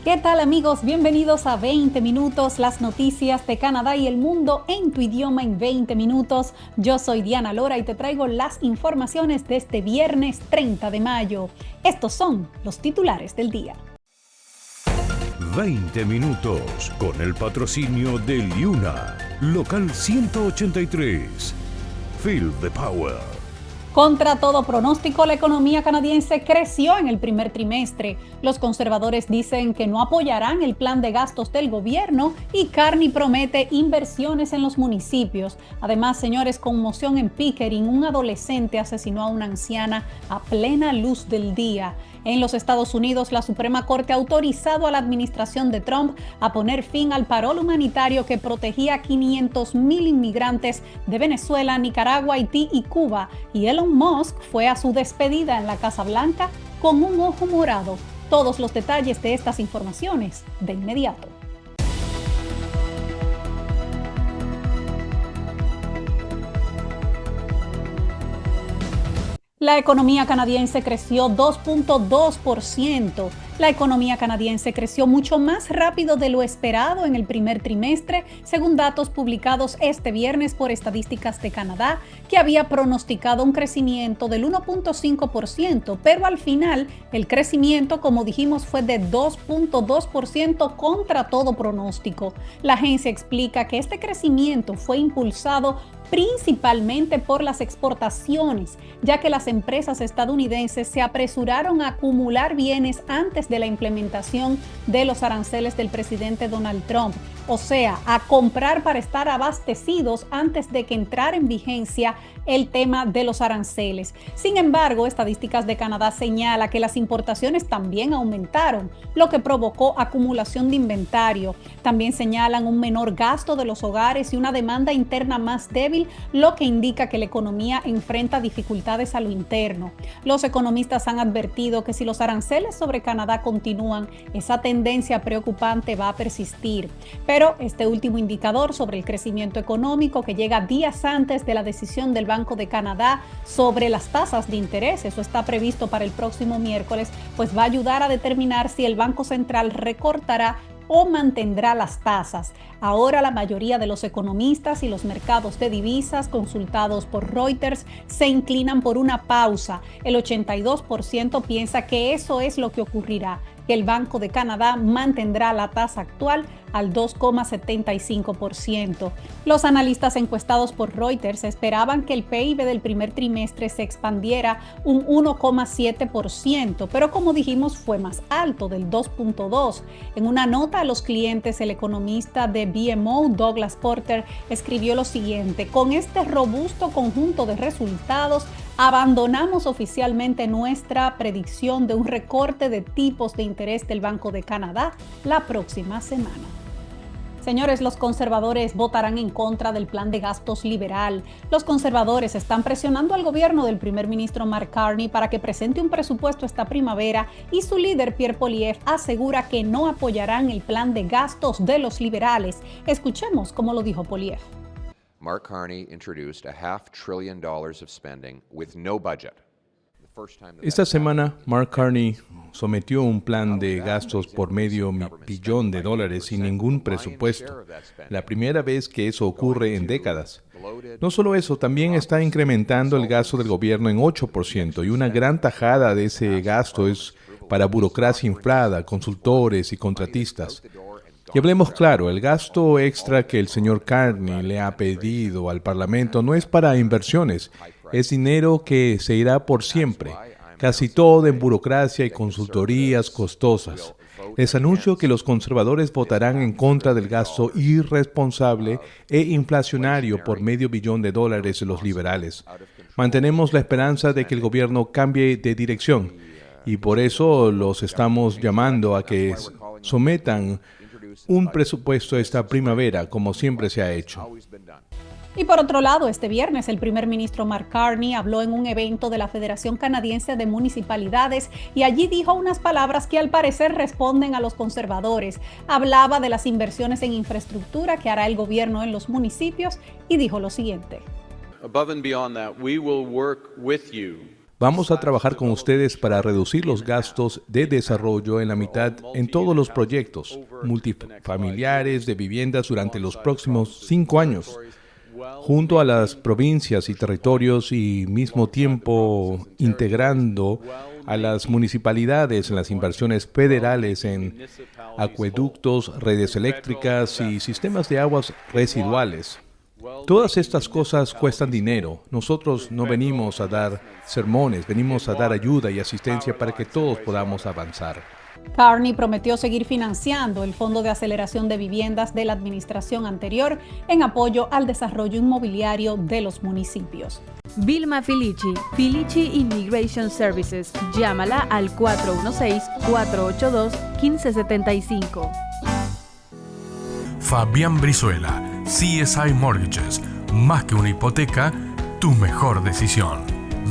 ¿Qué tal amigos? Bienvenidos a 20 minutos, las noticias de Canadá y el mundo en tu idioma en 20 minutos. Yo soy Diana Lora y te traigo las informaciones de este viernes 30 de mayo. Estos son los titulares del día. 20 minutos con el patrocinio de Liuna, local 183. Feel the power. Contra todo pronóstico, la economía canadiense creció en el primer trimestre. Los conservadores dicen que no apoyarán el plan de gastos del gobierno y Carney promete inversiones en los municipios. Además, señores, conmoción en Pickering, un adolescente asesinó a una anciana a plena luz del día. En los Estados Unidos, la Suprema Corte ha autorizado a la administración de Trump a poner fin al parol humanitario que protegía a 500,000 inmigrantes de Venezuela, Nicaragua, Haití y Cuba. Y Elon Musk fue a su despedida en la Casa Blanca con un ojo morado. Todos los detalles de estas informaciones de inmediato. La economía canadiense creció 2.2%. La economía canadiense creció mucho más rápido de lo esperado en el primer trimestre, según datos publicados este viernes por Estadísticas de Canadá, que había pronosticado un crecimiento del 1.5%, pero al final el crecimiento, como dijimos, fue de 2.2% contra todo pronóstico. La agencia explica que este crecimiento fue impulsado principalmente por las exportaciones, ya que las empresas estadounidenses se apresuraron a acumular bienes antes de la implementación de los aranceles del presidente Donald Trump, o sea, a comprar para estar abastecidos antes de que entrara en vigencia el tema de los aranceles. Sin embargo, Estadísticas de Canadá señala que las importaciones también aumentaron, lo que provocó acumulación de inventario. También señalan un menor gasto de los hogares y una demanda interna más débil, lo que indica que la economía enfrenta dificultades a lo interno. Los economistas han advertido que si los aranceles sobre Canadá continúan, esa tendencia preocupante va a persistir. Pero este último indicador sobre el crecimiento económico, que llega días antes de la decisión del Banco de Canadá sobre las tasas de interés, eso está previsto para el próximo miércoles, pues va a ayudar a determinar si el Banco Central recortará o mantendrá las tasas. Ahora la mayoría de los economistas y los mercados de divisas consultados por Reuters se inclinan por una pausa. El 82% piensa que eso es lo que ocurrirá, que el Banco de Canadá mantendrá la tasa actual al 2,75%. Los analistas encuestados por Reuters esperaban que el PIB del primer trimestre se expandiera un 1,7%, pero como dijimos fue más alto, del 2,2%. En una nota a los clientes, el economista de BMO, Douglas Porter, escribió lo siguiente: con este robusto conjunto de resultados, abandonamos oficialmente nuestra predicción de un recorte de tipos de interés del Banco de Canadá la próxima semana. Señores, los conservadores votarán en contra del plan de gastos liberal. Los conservadores están presionando al gobierno del primer ministro Mark Carney para que presente un presupuesto esta primavera y su líder Pierre Poilievre asegura que no apoyarán el plan de gastos de los liberales. Escuchemos cómo lo dijo Poilievre. Mark Carney introduced $500 billion of spending with no budget. Esta semana, Mark Carney sometió un plan de gastos por $500 billones sin ningún presupuesto. La primera vez que eso ocurre en décadas. No solo eso, también está incrementando el gasto del gobierno en 8%, y una gran tajada de ese gasto es para burocracia inflada, consultores y contratistas. Y hablemos claro, el gasto extra que el señor Carney le ha pedido al Parlamento no es para inversiones, es dinero que se irá por siempre, casi todo en burocracia y consultorías costosas. Les anuncio que los conservadores votarán en contra del gasto irresponsable e inflacionario por $500 billones de los liberales. Mantenemos la esperanza de que el gobierno cambie de dirección y por eso los estamos llamando a que sometan un presupuesto esta primavera, como siempre se ha hecho. Y por otro lado, este viernes el primer ministro Mark Carney habló en un evento de la Federación Canadiense de Municipalidades y allí dijo unas palabras que al parecer responden a los conservadores. Hablaba de las inversiones en infraestructura que hará el gobierno en los municipios y dijo lo siguiente. Above and beyond that, we will work with you Vamos a trabajar con ustedes para reducir los gastos de desarrollo en la mitad en todos los proyectos multifamiliares de viviendas durante los próximos 5 años, junto a las provincias y territorios y mismo tiempo integrando a las municipalidades en las inversiones federales en acueductos, redes eléctricas y sistemas de aguas residuales. Todas estas cosas cuestan dinero. Nosotros no venimos a dar sermones, venimos a dar ayuda y asistencia para que todos podamos avanzar. Carney prometió seguir financiando el Fondo de Aceleración de Viviendas de la administración anterior en apoyo al desarrollo inmobiliario de los municipios. Vilma Filici, Filici Immigration Services. Llámala al 416-482-1575. Fabián Brizuela, CSI Mortgages. Más que una hipoteca, tu mejor decisión.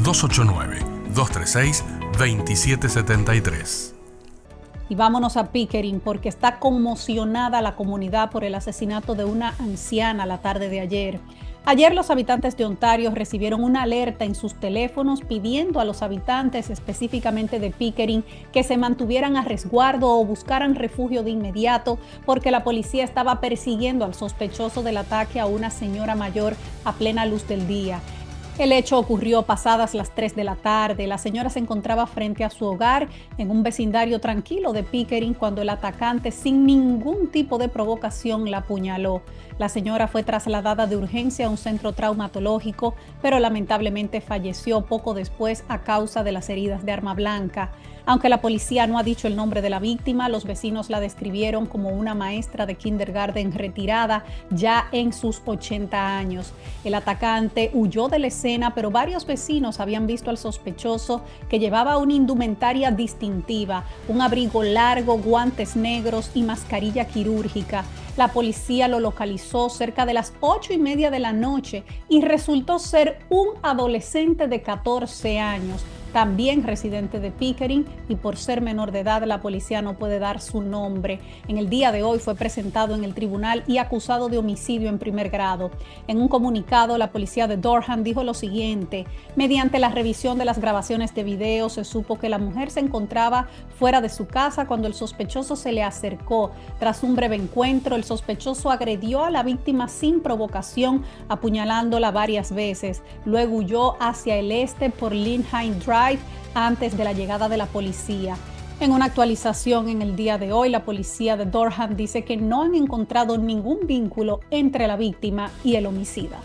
289-236-2773. Y vámonos a Pickering porque está conmocionada la comunidad por el asesinato de una anciana la tarde de ayer. Ayer los habitantes de Ontario recibieron una alerta en sus teléfonos pidiendo a los habitantes específicamente de Pickering que se mantuvieran a resguardo o buscaran refugio de inmediato porque la policía estaba persiguiendo al sospechoso del ataque a una señora mayor a plena luz del día. El hecho ocurrió pasadas las 3 de la tarde. La señora se encontraba frente a su hogar en un vecindario tranquilo de Pickering cuando el atacante, sin ningún tipo de provocación, la apuñaló. La señora fue trasladada de urgencia a un centro traumatológico, pero lamentablemente falleció poco después a causa de las heridas de arma blanca. Aunque la policía no ha dicho el nombre de la víctima, los vecinos la describieron como una maestra de kindergarten retirada ya en sus 80 años. El atacante huyó de la escena, pero varios vecinos habían visto al sospechoso que llevaba una indumentaria distintiva, un abrigo largo, guantes negros y mascarilla quirúrgica. La policía lo localizó cerca de las 8:30 de la noche y resultó ser un adolescente de 14 años. También residente de Pickering, y por ser menor de edad la policía no puede dar su nombre. En el día de hoy fue presentado en el tribunal y acusado de homicidio en primer grado. En un comunicado, la policía de Durham dijo lo siguiente: mediante la revisión de las grabaciones de video se supo que la mujer se encontraba fuera de su casa cuando el sospechoso se le acercó. Tras un breve encuentro, el sospechoso agredió a la víctima sin provocación, apuñalándola varias veces. Luego huyó hacia el este por Lindheim Drive antes de la llegada de la policía. En una actualización en el día de hoy, la policía de Durham dice que no han encontrado ningún vínculo entre la víctima y el homicida.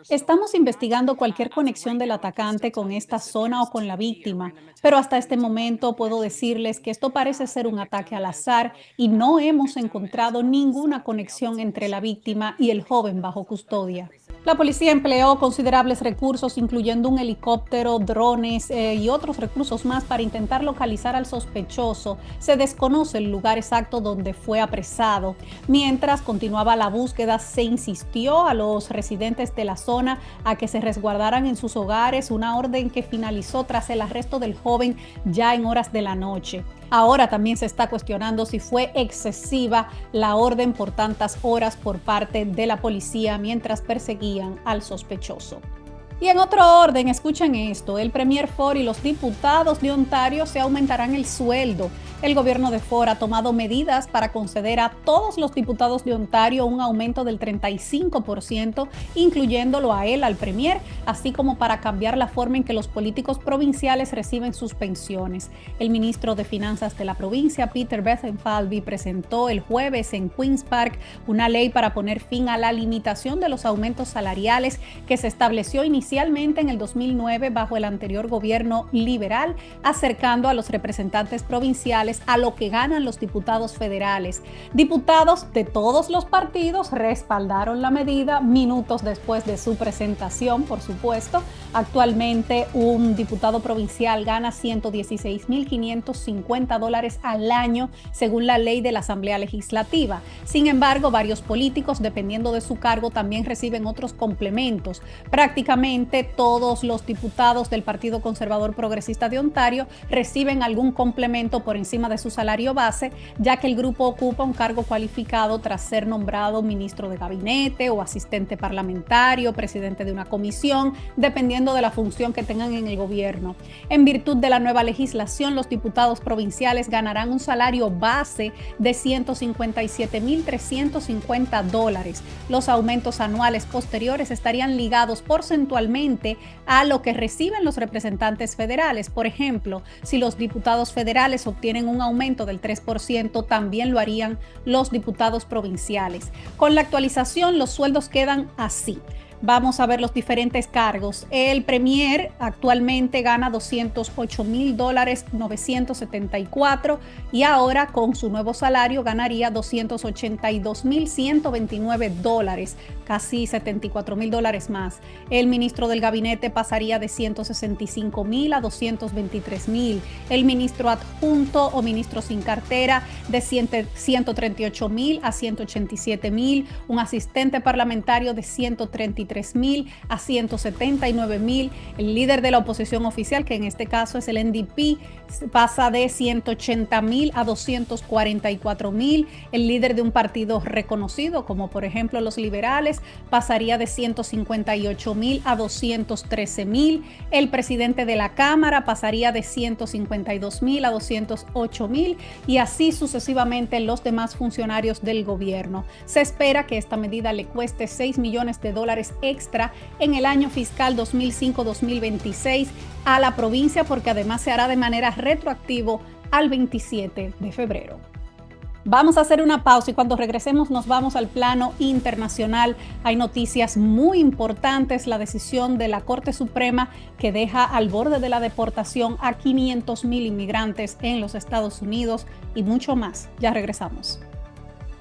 Estamos investigando cualquier conexión del atacante con esta zona o con la víctima, pero hasta este momento puedo decirles que esto parece ser un ataque al azar y no hemos encontrado ninguna conexión entre la víctima y el joven bajo custodia. La policía empleó considerables recursos, incluyendo un helicóptero, drones y otros recursos más para intentar localizar al sospechoso. Se desconoce el lugar exacto donde fue apresado. Mientras continuaba la búsqueda, se insistió a los residentes de la zona a que se resguardaran en sus hogares, una orden que finalizó tras el arresto del joven ya en horas de la noche. Ahora también se está cuestionando si fue excesiva la orden por tantas horas por parte de la policía mientras perseguían al sospechoso. Y en otro orden, escuchen esto: el Premier Ford y los diputados de Ontario se aumentarán el sueldo. El gobierno de Ford ha tomado medidas para conceder a todos los diputados de Ontario un aumento del 35%, incluyéndolo a él, al Premier, así como para cambiar la forma en que los políticos provinciales reciben sus pensiones. El ministro de Finanzas de la provincia, Peter Bethlenfalvy, presentó el jueves en Queen's Park una ley para poner fin a la limitación de los aumentos salariales que se estableció inicialmente en el 2009 bajo el anterior gobierno liberal, acercando a los representantes provinciales a lo que ganan los diputados federales. Diputados de todos los partidos respaldaron la medida minutos después de su presentación, por supuesto. Actualmente un diputado provincial gana $116,550 al año según la ley de la Asamblea Legislativa. Sin embargo, varios políticos, dependiendo de su cargo, también reciben otros complementos. Prácticamente todos los diputados del Partido Conservador Progresista de Ontario reciben algún complemento por encima encima de su salario base, ya que el grupo ocupa un cargo cualificado tras ser nombrado ministro de gabinete o asistente parlamentario, presidente de una comisión, dependiendo de la función que tengan en el gobierno. En virtud de la nueva legislación, los diputados provinciales ganarán un salario base de $157,350. Los aumentos anuales posteriores estarían ligados porcentualmente a lo que reciben los representantes federales. Por ejemplo, si los diputados federales obtienen un aumento del 3%, también lo harían los diputados provinciales. Con la actualización, los sueldos quedan así. Vamos a ver los diferentes cargos. El premier actualmente gana $208,974 y ahora con su nuevo salario ganaría $282,129, casi $74,000 más. El ministro del gabinete pasaría de $165,000 a $223,000. El ministro adjunto o ministro sin cartera de $138,000 a $187,000. Un asistente parlamentario de $133,000 a $179,000. El líder de la oposición oficial, que en este caso es el NDP, pasa de $180,000 a $244,000. El líder de un partido reconocido, como por ejemplo los liberales, pasaría de $158,000 a $213,000. El presidente de la Cámara pasaría de $152,000 a $208,000 y así sucesivamente los demás funcionarios del gobierno. Se espera que esta medida le cueste $6 millones extra en el año fiscal 2005-2026 a la provincia, porque además se hará de manera retroactiva al 27 de febrero. Vamos a hacer una pausa y cuando regresemos nos vamos al plano internacional. Hay noticias muy importantes, la decisión de la Corte Suprema que deja al borde de la deportación a 500,000 inmigrantes en los Estados Unidos y mucho más. Ya regresamos.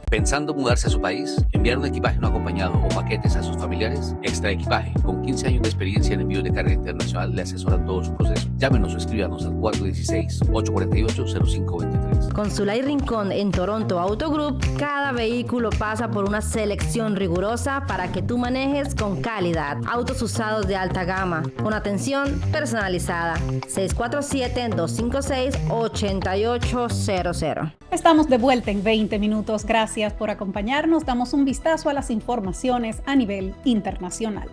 ¿Pensando mudarse a su país? ¿Enviar un equipaje no acompañado o paquetes a sus familiares? Extra Equipaje, con 15 años de experiencia en envío de carga internacional, le asesoran todo su proceso. Llámenos o escríbanos al 416-848-0523. Con Zulay Rincón en Toronto Auto Group, cada vehículo pasa por una selección rigurosa para que tú manejes con calidad. Autos usados de alta gama, con atención personalizada. 647-256-8800. Estamos de vuelta en 20 minutos. Gracias por acompañarnos. Damos un vistazo a las informaciones a nivel internacional.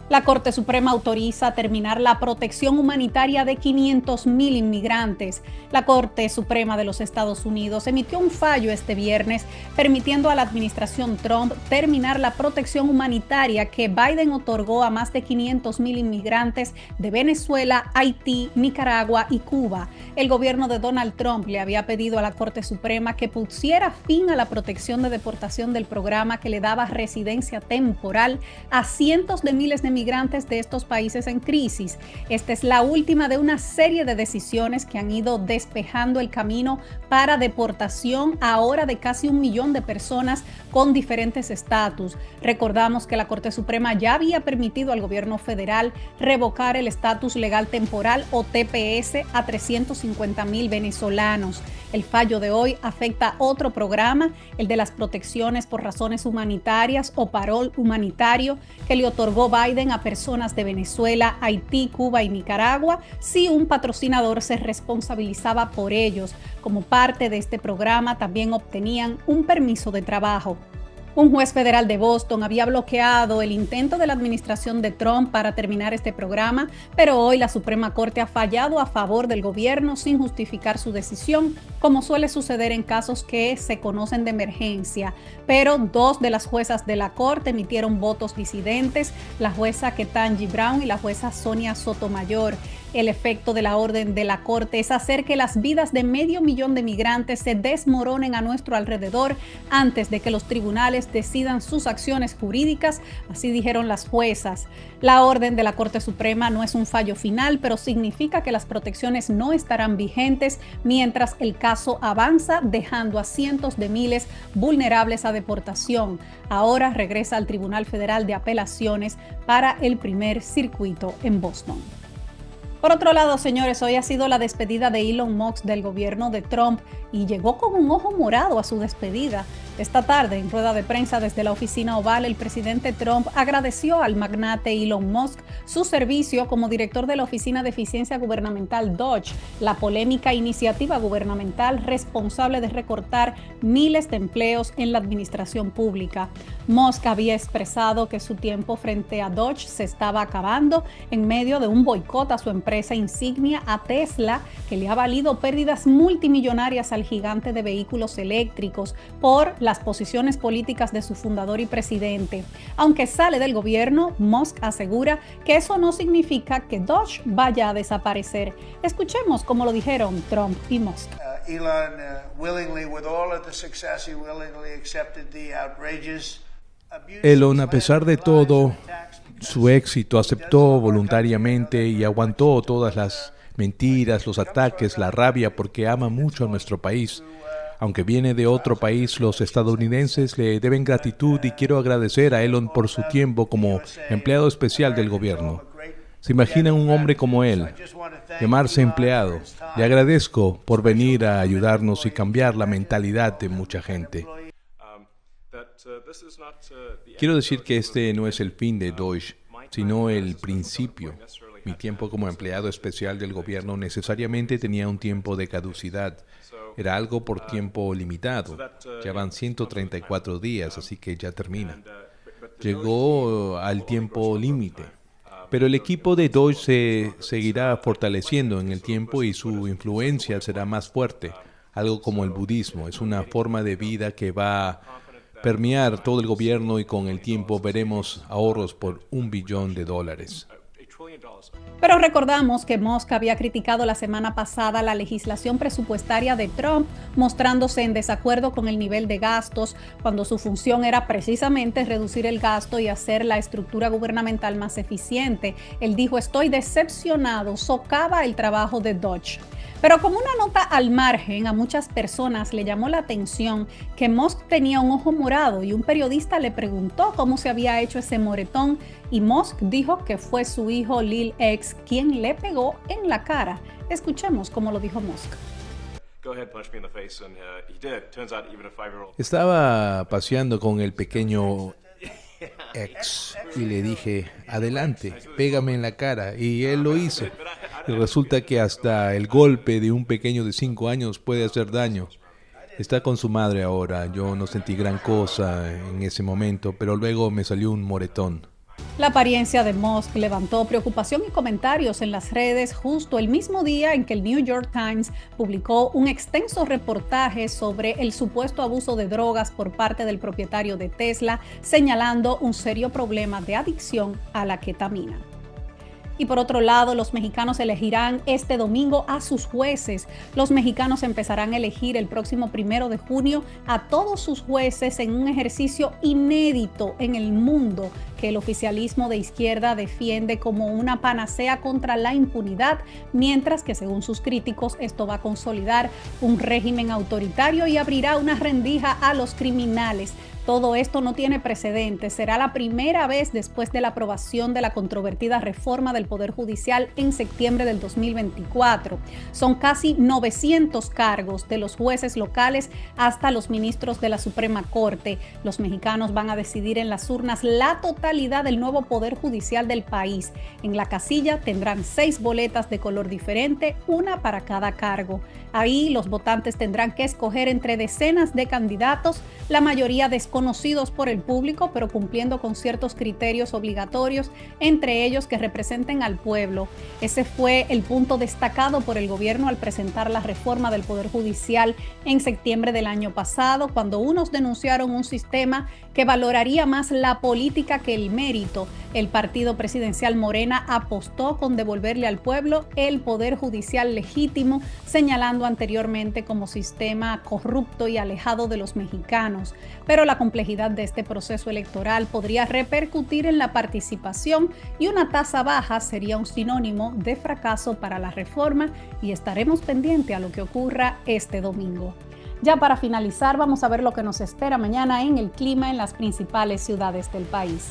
La Corte Suprema autoriza terminar la protección humanitaria de 500,000 inmigrantes. La Corte Suprema de los Estados Unidos emitió un fallo este viernes permitiendo a la administración Trump terminar la protección humanitaria que Biden otorgó a más de 500,000 inmigrantes de Venezuela, Haití, Nicaragua y Cuba. El gobierno de Donald Trump le había pedido a la Corte Suprema que pusiera fin a la protección de deportación del programa que le daba residencia temporal a cientos de miles de migrantes de estos países en crisis. Esta es la última de una serie de decisiones que han ido despejando el camino para deportación ahora de casi 1 millón de personas con diferentes estatus. Recordamos que la Corte Suprema ya había permitido al gobierno federal revocar el estatus legal temporal o TPS a 350,000 venezolanos. El fallo de hoy afecta otro programa, el de las protecciones por razones humanitarias o parol humanitario que le otorgó Biden a personas de Venezuela, Haití, Cuba y Nicaragua si un patrocinador se responsabilizaba por ellos. Como parte de este programa también obtenían un permiso de trabajo. Un juez federal de Boston había bloqueado el intento de la administración de Trump para terminar este programa, pero hoy la Suprema Corte ha fallado a favor del gobierno sin justificar su decisión, como suele suceder en casos que se conocen de emergencia. Pero 2 de las juezas de la Corte emitieron votos disidentes, la jueza Ketanji Brown y la jueza Sonia Sotomayor. El efecto de la orden de la Corte es hacer que las vidas de 500,000 de migrantes se desmoronen a nuestro alrededor antes de que los tribunales decidan sus acciones jurídicas, así dijeron las juezas. La orden de la Corte Suprema no es un fallo final, pero significa que las protecciones no estarán vigentes mientras el caso avanza, dejando a cientos de miles vulnerables a deportación. Ahora regresa al Tribunal Federal de Apelaciones para el primer circuito en Boston. Por otro lado, señores, hoy ha sido la despedida de Elon Musk del gobierno de Trump y llegó con un ojo morado a su despedida. Esta tarde, en rueda de prensa desde la oficina Oval, el presidente Trump agradeció al magnate Elon Musk su servicio como director de la Oficina de Eficiencia Gubernamental Dodge, la polémica iniciativa gubernamental responsable de recortar miles de empleos en la administración pública. Musk había expresado que su tiempo frente a Dodge se estaba acabando en medio de un boicot a su empresa insignia, a Tesla, que le ha valido pérdidas multimillonarias al gigante de vehículos eléctricos por las posiciones políticas de su fundador y presidente. Aunque sale del gobierno, Musk asegura que eso no significa que Dodge vaya a desaparecer. Escuchemos cómo lo dijeron Trump y Musk. Elon willingly, with all of the success, he willingly accepted the outrageous abuse. Elon, a pesar de todo su éxito, aceptó voluntariamente y aguantó todas las mentiras, los ataques, la rabia, porque ama mucho a nuestro país. Aunque viene de otro país, los estadounidenses le deben gratitud y quiero agradecer a Elon por su tiempo como empleado especial del gobierno. ¿Se imagina un hombre como él llamarse empleado? Le agradezco por venir a ayudarnos y cambiar la mentalidad de mucha gente. Quiero decir que este no es el fin de Dodge, sino el principio. Mi tiempo como empleado especial del gobierno necesariamente tenía un tiempo de caducidad. Era algo por tiempo limitado. Ya van 134 días, así que ya termina. Llegó al tiempo límite. Pero el equipo de Dodge se seguirá fortaleciendo en el tiempo y su influencia será más fuerte. Algo como el budismo. Es una forma de vida que va a permear todo el gobierno y con el tiempo veremos ahorros por $1 billón. Pero recordamos que Musk había criticado la semana pasada la legislación presupuestaria de Trump, mostrándose en desacuerdo con el nivel de gastos, cuando su función era precisamente reducir el gasto y hacer la estructura gubernamental más eficiente. Él dijo: estoy decepcionado, socava el trabajo de Dodge. Pero como una nota al margen, a muchas personas le llamó la atención que Musk tenía un ojo morado y un periodista le preguntó cómo se había hecho ese moretón y Musk dijo que fue su hijo Lil X quien le pegó en la cara. Escuchemos cómo lo dijo Musk. Estaba paseando con el pequeño X y le dije: adelante, pégame en la cara, y él lo hizo. Y resulta que hasta el golpe de un pequeño de 5 años puede hacer daño. Está con su madre ahora. Yo no sentí gran cosa en ese momento, pero luego me salió un moretón. La apariencia de Musk levantó preocupación y comentarios en las redes justo el mismo día en que el New York Times publicó un extenso reportaje sobre el supuesto abuso de drogas por parte del propietario de Tesla, señalando un serio problema de adicción a la ketamina. Y por otro lado, los mexicanos elegirán este domingo a sus jueces. Los mexicanos empezarán a elegir el próximo 1 de junio a todos sus jueces en un ejercicio inédito en el mundo que el oficialismo de izquierda defiende como una panacea contra la impunidad, mientras que según sus críticos esto va a consolidar un régimen autoritario y abrirá una rendija a los criminales. Todo esto no tiene precedentes. Será la primera vez después de la aprobación de la controvertida reforma del Poder Judicial en septiembre del 2024. Son casi 900 cargos, de los jueces locales hasta los ministros de la Suprema Corte. Los mexicanos van a decidir en las urnas la totalidad del nuevo Poder Judicial del país. En la casilla tendrán 6 boletas de color diferente, una para cada cargo. Ahí los votantes tendrán que escoger entre decenas de candidatos, la mayoría desconocidos por el público, pero cumpliendo con ciertos criterios obligatorios, entre ellos que representen al pueblo. Ese fue el punto destacado por el gobierno al presentar la reforma del Poder Judicial en septiembre del año pasado, cuando unos denunciaron un sistema que valoraría más la política que el mérito. El partido presidencial Morena apostó con devolverle al pueblo el poder judicial legítimo, señalando anteriormente como sistema corrupto y alejado de los mexicanos. Pero la complejidad de este proceso electoral podría repercutir en la participación y una tasa baja sería un sinónimo de fracaso para la reforma, y estaremos pendientes a lo que ocurra este domingo. Ya para finalizar, vamos a ver lo que nos espera mañana en el clima en las principales ciudades del país.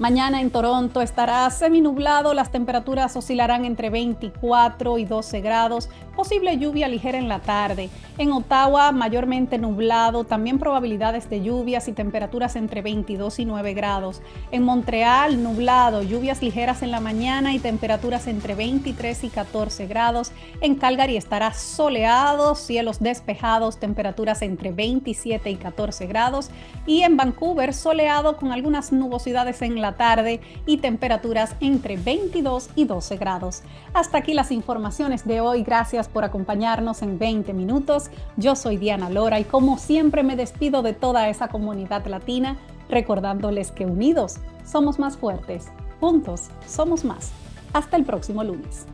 Mañana en Toronto estará seminublado, las temperaturas oscilarán entre 24 y 12 grados, posible lluvia ligera en la tarde. En Ottawa, mayormente nublado, también probabilidades de lluvias y temperaturas entre 22 y 9 grados. En Montreal, nublado, lluvias ligeras en la mañana y temperaturas entre 23 y 14 grados. En Calgary estará soleado, cielos despejados, temperaturas entre 27 y 14 grados. Y en Vancouver, soleado con algunas nubosidades en la tarde y temperaturas entre 22 y 12 grados. Hasta aquí las informaciones de hoy. Gracias por acompañarnos en 20 minutos. Yo soy Diana Lora y como siempre me despido de toda esa comunidad latina, recordándoles que unidos somos más fuertes, juntos somos más. Hasta el próximo lunes.